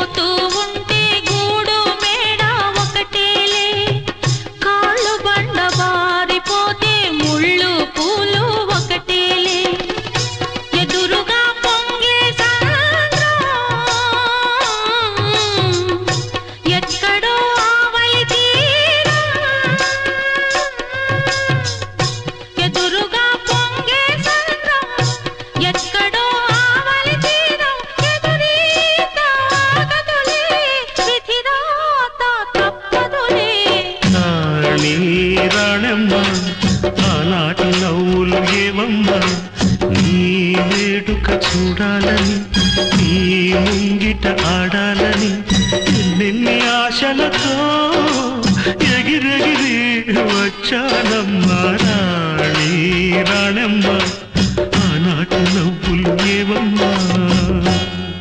విడిపోతూ ఉంటే గూడు మేడ ఒకటేలే కాళ్ళు బండ బారిపోతే ముళ్ళు పూలు ఒకటేలే ఎదురుగా పొంగే సంద్రం ఎక్కడో ఆవలి తీరం ఎదురుగా పొంగే సంద్రం ఎక్కడో ఆవలి తీరం ఎదురీత ఆగదులే విధిరాత తప్పదులే రాణి రాణమ్మ ఆనాటి నవ్వులు ఏవమ్మా నీ వేడుక చూడాలని నీ ముంగిట ఆడాలని ఎన్నెన్ని ఆశలతో ఎగిరెగిరి వచ్చానమ్మా రాణి రాణమ్మ